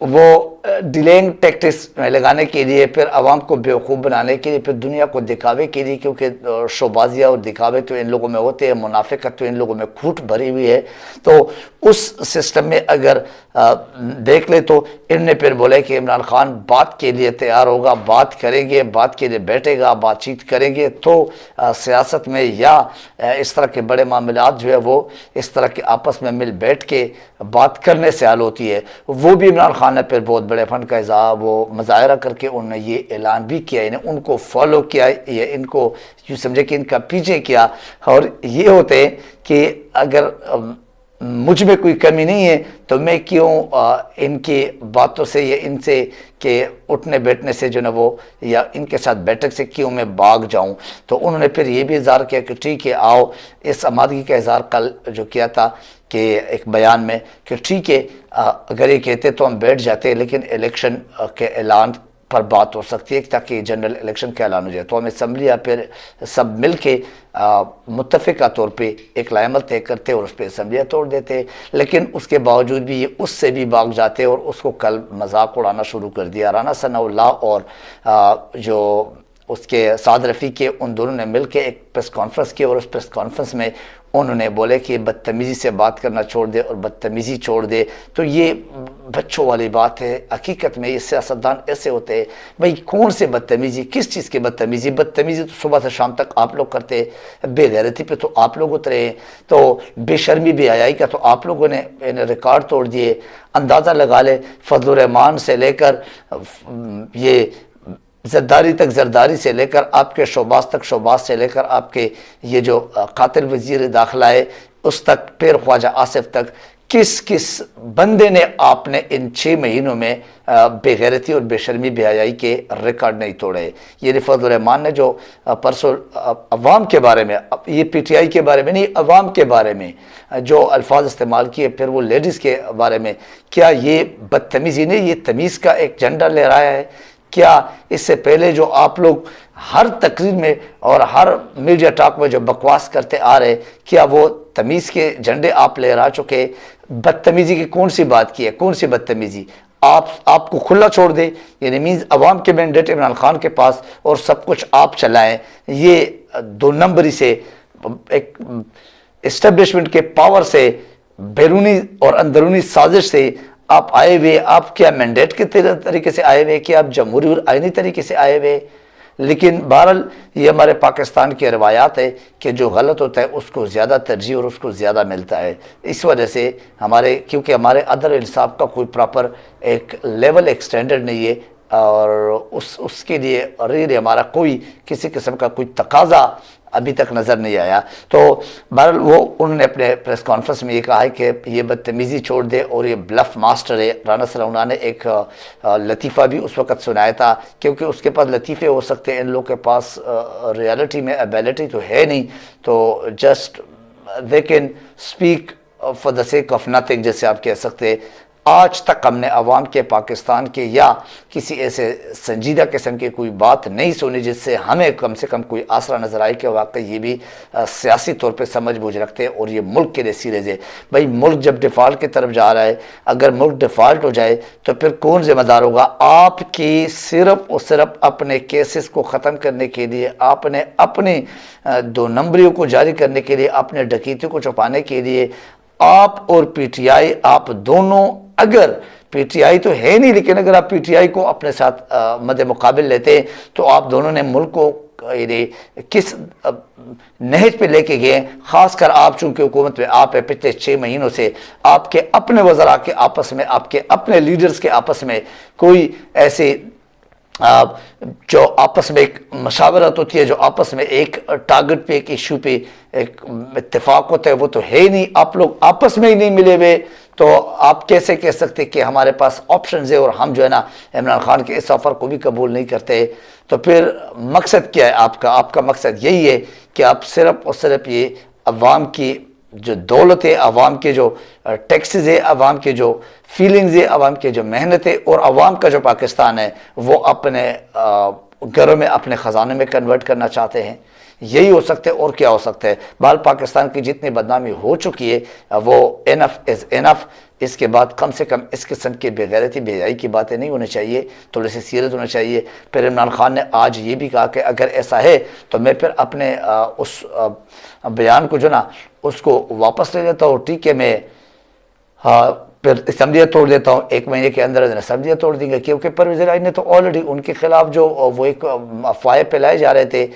وہ dealing tactics میں لگانے کے لیے، پھر عوام کو بیوقوف بنانے کے لیے، پھر دنیا کو دکھاوے کے لیے، کیونکہ شوبازیاں اور دکھاوے تو ان لوگوں میں ہوتے ہیں، منافقت تو ان لوگوں میں کھوٹ بھری ہوئی ہے. تو اس سسٹم میں اگر دیکھ لے تو ان نے پھر بولے کہ عمران خان بات کے لیے تیار ہوگا، بات کریں گے، بات کے لیے بیٹھے گا، بات چیت کریں گے. تو سیاست میں یا اس طرح کے بڑے معاملات جو ہے وہ اس طرح کے آپس میں مل بیٹھ کے بات کرنے سے حل ہوتی ہے. وہ بھی عمران خان نے پھر بہت بڑے فن کا اظہار وہ مظاہرہ کر کے انہوں نے یہ اعلان بھی کیا، انہیں ان کو فالو کیا، یہ ان کو یوں سمجھے کہ ان کا پیچھے کیا. اور یہ ہوتے ہیں کہ اگر مجھ میں کوئی کمی نہیں ہے تو میں کیوں ان کی باتوں سے یا ان سے کہ اٹھنے بیٹھنے سے جو نا وہ یا ان کے ساتھ بیٹھک سے کیوں میں بھاگ جاؤں. تو انہوں نے پھر یہ بھی اظہار کیا کہ ٹھیک ہے آؤ، اس آمادگی کا اظہار کل جو کیا تھا کہ ایک بیان میں کہ ٹھیک ہے اگر یہ کہتے تو ہم بیٹھ جاتے، لیکن الیکشن کے اعلان پر بات ہو سکتی ہے تاکہ جنرل الیکشن کا اعلان ہو جائے. تو ہم اسمبلی یا پھر سب مل کے متفقہ طور پہ ایک لائحہ عمل طے کرتے اور اس پہ اسمبلیاں توڑ دیتے. لیکن اس کے باوجود بھی یہ اس سے بھی بھاگ جاتے اور اس کو کل مذاق اڑانا شروع کر دیا. رانا ثناء اللہ اور جو اس کے سعد رفیق کے ان دونوں نے مل کے ایک پریس کانفرنس کی، اور اس پریس کانفرنس میں انہوں نے بولے کہ بدتمیزی سے بات کرنا چھوڑ دے اور بدتمیزی چھوڑ دے. تو یہ بچوں والی بات ہے. حقیقت میں یہ سیاستدان ایسے ہوتے ہیں. بھئی کون سے بدتمیزی، کس چیز کی بدتمیزی؟ بدتمیزی تو صبح سے شام تک آپ لوگ کرتے، بے غیرتی پہ تو آپ لوگ اترے ہیں، تو بے شرمی بے حیائی کا تو آپ لوگوں نے ریکارڈ توڑ دیے. اندازہ لگا لے فضل الرحمان سے لے کر یہ زرداری تک، زرداری سے لے کر آپ کے شہباز تک، شہباز سے لے کر آپ کے یہ جو قاتل وزیر داخلہ ہے اس تک، پھر خواجہ آصف تک، کس کس بندے نے آپ نے ان 6 مہینوں میں بے غیرتی اور بے شرمی بے حیائی کے ریکارڈ نہیں توڑے؟ یہ فضل الرحمان نے جو پرسوں عوام کے بارے میں، یہ پی ٹی آئی کے بارے میں نہیں، عوام کے بارے میں جو الفاظ استعمال کیے، پھر وہ لیڈیز کے بارے میں، کیا یہ بدتمیزی نہیں؟ یہ تمیز کا ایک جھنڈا لہرایا ہے. کیا اس سے پہلے جو آپ لوگ ہر تقریر میں اور ہر میڈیا ٹاک میں جو بکواس کرتے آ رہے، کیا وہ تمیز کے جھنڈے آپ لہرا چکے؟ بدتمیزی کی کون سی بات کی ہے؟ کون سی بدتمیزی؟ آپ کو کھلا چھوڑ دے، یعنی مینز عوام کے مینڈیٹ عمران خان کے پاس اور سب کچھ آپ چلائیں. یہ 2 نمبری سے، ایک اسٹیبلشمنٹ کے پاور سے، بیرونی اور اندرونی سازش سے آپ آئے ہوئے. آپ کیا مینڈیٹ کے طریقے سے آئے ہوئے کہ آپ جمہوری اور آئینی طریقے سے آئے ہوئے؟ لیکن بہرحال یہ ہمارے پاکستان کی روایات ہے کہ جو غلط ہوتا ہے اس کو زیادہ ترجیح اور اس کو زیادہ ملتا ہے. اس وجہ سے کیونکہ ہمارے عدل انصاف کا کوئی پراپر ایک لیول، ایک سٹینڈرڈ نہیں ہے، اور اس کے لیے ریلی ہمارا کوئی کسی قسم کا کوئی تقاضا ابھی تک نظر نہیں آیا. تو بہرحال انہوں نے اپنے پریس کانفرنس میں یہ کہا ہے کہ یہ بدتمیزی چھوڑ دے اور یہ بلف ماسٹر ہے. رانا ثناء اللہ نے ایک لطیفہ بھی اس وقت سنایا تھا، کیونکہ اس کے پاس لطیفے ہو سکتے ہیں، ان لوگوں کے پاس ریالٹی میں ایبیلٹی تو ہے نہیں، تو just they can speak for the sake of nothing جیسے آپ کہہ سکتے. آج تک ہم نے عوام کے پاکستان کے یا کسی ایسے سنجیدہ قسم کی کوئی بات نہیں سنی جس سے ہمیں کم سے کم کوئی آسرا نظر آئے کہ واقعی یہ بھی سیاسی طور پہ سمجھ بوجھ رکھتے ہیں اور یہ ملک کے لیے سیریز ہے. بھائی ملک جب ڈیفالٹ کی طرف جا رہا ہے، اگر ملک ڈیفالٹ ہو جائے تو پھر کون ذمہ دار ہوگا؟ آپ کی صرف اور صرف اپنے کیسز کو ختم کرنے کے لیے، آپ نے اپنے 2 نمبریوں کو جاری کرنے کے لیے، اپنے ڈکیتوں کو چھپانے کے لیے، آپ اور پی ٹی آئی، آپ دونوں، اگر پی ٹی آئی تو ہے نہیں لیکن اگر آپ پی ٹی آئی کو اپنے ساتھ مد مقابل لیتے ہیں تو آپ دونوں نے ملک کو کس نہج پہ لے کے گئے. خاص کر آپ چونکہ حکومت میں آپ ہے، پچھلے 6 مہینوں سے آپ کے اپنے وزراء کے آپس میں، آپ کے اپنے لیڈرز کے آپس میں کوئی ایسے جو آپس میں ایک مشاورت ہوتی ہے، جو آپس میں ایک ٹارگٹ پہ، ایک ایشو پہ ایک اتفاق ہوتا ہے، وہ تو ہے ہی نہیں. آپ لوگ آپس میں ہی نہیں ملے ہوئے، تو آپ کیسے کہہ سکتے کہ ہمارے پاس آپشنز ہے اور ہم جو ہے نا عمران خان کے اس آفر کو بھی قبول نہیں کرتے؟ تو پھر مقصد کیا ہے آپ کا؟ آپ کا مقصد یہی ہے کہ آپ صرف اور صرف یہ عوام کی جو دولت ہے، عوام کے جو ٹیکسز ہے، عوام کے جو فیلنگز ہے، عوام کے جو محنت ہے، اور عوام کا جو پاکستان ہے وہ اپنے گھروں میں، اپنے خزانے میں کنورٹ کرنا چاہتے ہیں. یہی ہو سکتا ہے، اور کیا ہو سکتا ہے؟ بہرحال پاکستان کی جتنی بدنامی ہو چکی ہے وہ انف از انف. اس کے بعد کم سے کم اس قسم کے بے غیرتی بے حیائی کی باتیں نہیں ہونی چاہیے، تھوڑے سے سیریس ہونا چاہیے۔ پھر عمران خان نے آج یہ بھی کہا کہ اگر ایسا ہے تو میں پھر اپنے اس بیان کو جو نا اس کو واپس لے لیتا ہوں، ٹھیک ہے، میں پھر اسمبلیاں توڑ دیتا ہوں، 1 مہینے کے اندر اسمبلیاں توڑ دیں گے، کیونکہ پرویز الہی نے تو آلریڈی ان کے خلاف جو وہ ایک افواہیں پھیلائے جا رہے تھے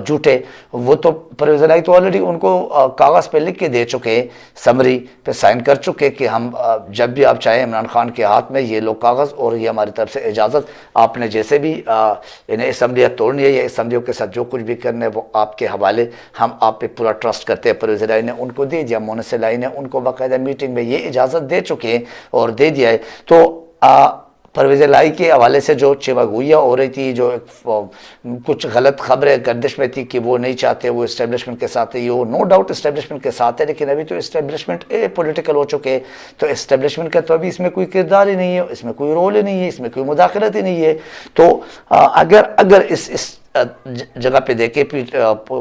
جھوٹے، وہ تو پرویز الہی تو آلریڈی ان کو کاغذ پہ لکھ کے دے چکے ہیں، سمری پہ سائن کر چکے کہ ہم جب بھی آپ چاہیں عمران خان کے ہاتھ میں یہ لو کاغذ اور یہ ہماری طرف سے اجازت، آپ نے جیسے بھی انہیں اسمبلیاں توڑنی ہے یا اسمبلیوں کے ساتھ جو کچھ بھی کرنا ہے وہ آپ کے حوالے، ہم آپ پہ پورا ٹرسٹ کرتے ہیں۔ پرویز الہی نے ان کو دے دیا، مونس الہی نے ان کو باقاعدہ میٹنگ میں یہ اجازت دے چکے اور دے دیا ہے۔ تو پرویز الہی کے حوالے سے جو چمگوئیاں ہو رہی تھی، جو کچھ غلط خبریں گردش میں تھی کہ وہ نہیں چاہتے، وہ اسٹیبلشمنٹ کے ساتھ ہے، یہ نو ڈاؤٹ اسٹیبلشمنٹ کے ساتھ ہے، لیکن ابھی تو اسٹیبلشمنٹ پولیٹیکل ہو چکے، تو اسٹیبلشمنٹ کا تو ابھی اس میں کوئی کردار ہی نہیں ہے، اس میں کوئی رول ہی نہیں ہے، اس میں کوئی مداخلت ہی نہیں ہے۔ تو اگر اس جگہ پہ دیکھیں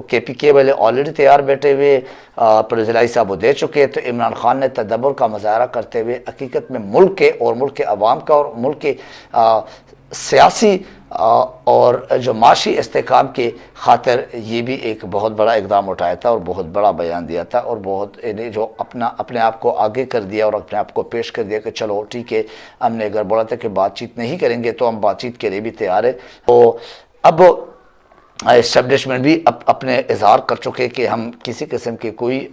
کے پی کے والے آلریڈی تیار بیٹھے ہوئے، پرویز الہی صاحب وہ دے چکے، تو عمران خان نے تدبر کا مظاہرہ کرتے ہوئے حقیقت میں ملک کے اور ملک کے عوام کا اور ملک کے سیاسی اور جو معاشی استحکام کی خاطر یہ بھی ایک بہت بڑا اقدام اٹھایا تھا اور بہت بڑا بیان دیا تھا، اور بہت جو اپنے آپ کو آگے کر دیا اور اپنے آپ کو پیش کر دیا کہ چلو ٹھیک ہے، ہم نے اگر بولا تھا کہ بات چیت نہیں کریں گے تو ہم بات چیت کے لیے بھی تیار ہے۔ تو اب اسٹیبلشمنٹ بھی اپنے اظہار کر چکے کہ ہم کسی قسم کے کوئی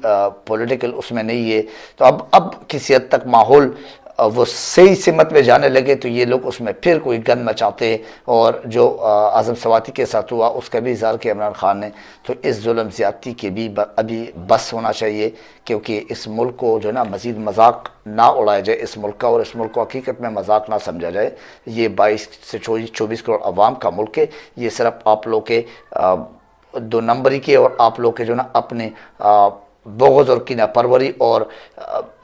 پولیٹیکل اس میں نہیں ہے، تو اب کسی حد تک ماحول وہ صحیح سمت میں جانے لگے، تو یہ لوگ اس میں پھر کوئی گند مچاتے ہیں، اور جو اعظم سواتی کے ساتھ ہوا اس کا بھی اظہار کیا عمران خان نے۔ تو اس ظلم زیادتی کے بھی ابھی بس ہونا چاہیے، کیونکہ اس ملک کو جو نا مزید مذاق نہ اڑایا جائے، اس ملک کا، اور اس ملک کو حقیقت میں مذاق نہ سمجھا جائے۔ یہ 22 سے 24 کروڑ عوام کا ملک ہے، یہ صرف آپ لوگ کے 2 نمبری کے اور آپ لوگ کے جو نا اپنے بغض اور کینہ پروری اور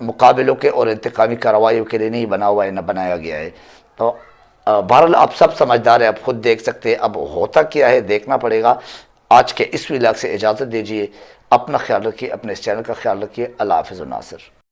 مقابلوں کے اور انتقامی کارروائیوں کے لیے نہیں بنا ہوا ہے، نہ بنایا گیا ہے۔ تو بہرحال آپ سب سمجھدار ہیں، آپ خود دیکھ سکتے ہیں، اب ہوتا کیا ہے دیکھنا پڑے گا۔ آج کے اس ویلاگ سے اجازت دیجیے، اپنا خیال رکھیے، اپنے اس چینل کا خیال رکھیے۔ اللہ حافظ و ناصر۔